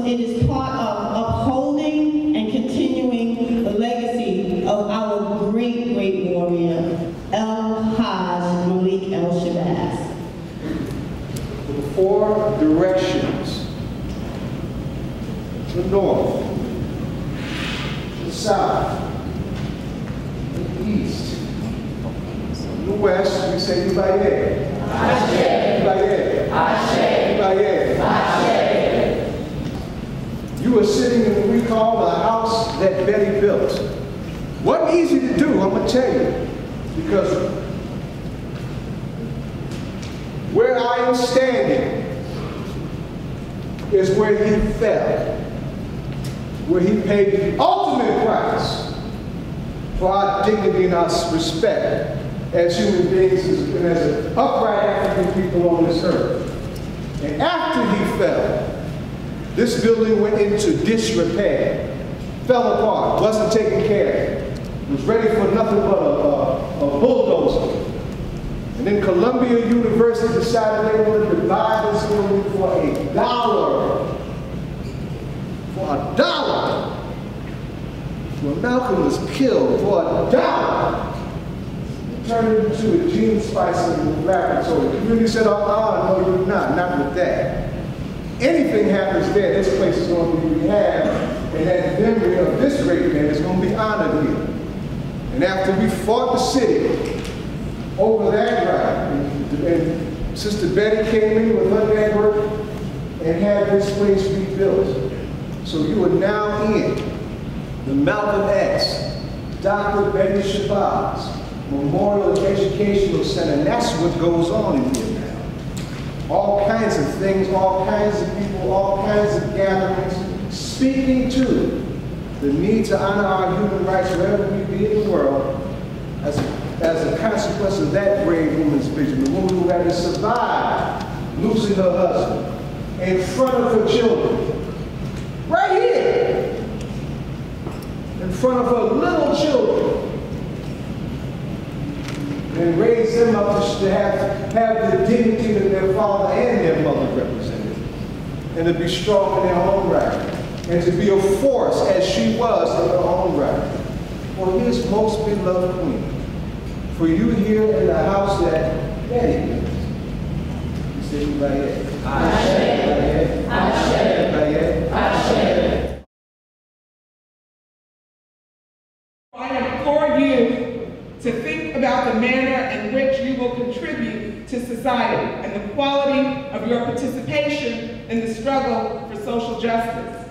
it is part of upholding and continuing the legacy of our great, great warrior, Malcolm X Shabazz. The four directions: the north, the south, the east, the west. We say Ilyasah. You are sitting in what we call the house that Betty built. Wasn't easy to do, I'm gonna tell you, because where I am standing is where he fell, where he paid the ultimate price for our dignity and our respect as human beings and as an upright African people on this earth. And after he fell, this building went into disrepair, fell apart, wasn't taken care of, was ready for nothing but a bulldozer. And then Columbia University decided they wanted to buy this building for $1. For $1. When Malcolm was killed for $1. Turned it into a gene splicing laboratory. The community said, oh, no, you're not with that. Anything happens there, this place is going to be rehabbed, and that memory of this great man is going to be honored here. And after we fought the city over that right, and Sister Betty came in with her network and had this place rebuilt. So you are now in the Malcolm X, Dr. Betty Shabazz Memorial Educational Center, and that's what goes on in here now. All kinds of things, all kinds of people, all kinds of gatherings, speaking to the need to honor our human rights wherever we be in the world as a consequence of that brave woman's vision, the woman who had to survive losing her husband in front of her children, right here, in front of her little children, and raise them up to have the dignity that their father and their mother represented, and to be strong in their own right, and to be a force as she was in her own right, for his most beloved queen, for you here in the house that Betty built. You say Ilyasah. I implore you to think about the manner in which you will contribute to society and the quality of your participation in the struggle for social justice.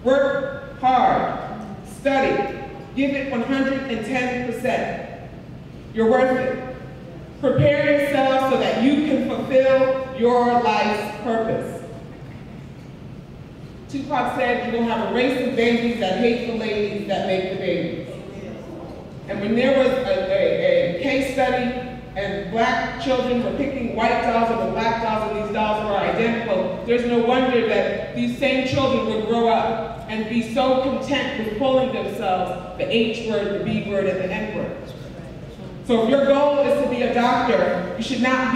Work hard, study, give it 110%. You're worth it. Prepare yourself so that you can fulfill your life's purpose. Tupac said, you're gonna have a race of babies that hate the ladies that make the babies. And when there was a case study and black children were picking white dolls and the black dolls and these dolls were identical, there's no wonder that these same children would grow up and be so content with calling themselves the H word, the B word, and the N word. So if your goal is to be a doctor, you should not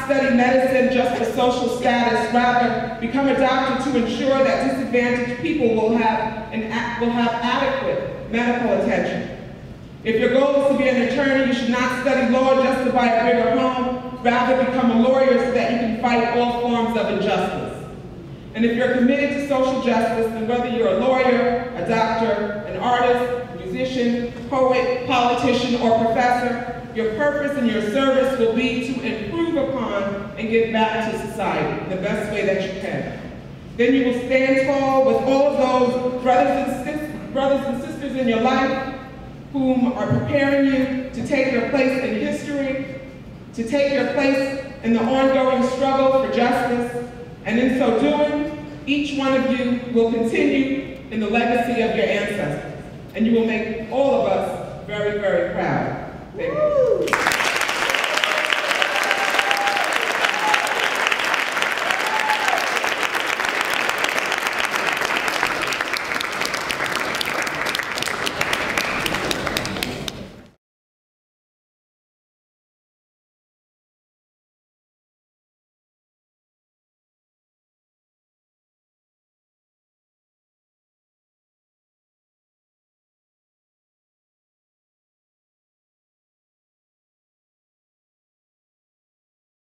study medicine just for social status. Rather, become a doctor to ensure that disadvantaged people will have adequate medical attention. If your goal is to be an attorney, you should not study law just to buy a bigger home. Rather, become a lawyer so that you can fight all forms of injustice. And if you're committed to social justice, then whether you're a lawyer, a doctor, an artist, musician, poet, politician, or professor, your purpose and your service will be to improve upon and give back to society in the best way that you can. Then you will stand tall with all of those brothers and sisters in your life whom are preparing you to take your place in history, to take your place in the ongoing struggle for justice, and in so doing, each one of you will continue in the legacy of your ancestors, and you will make all of us very, very proud. Thank you.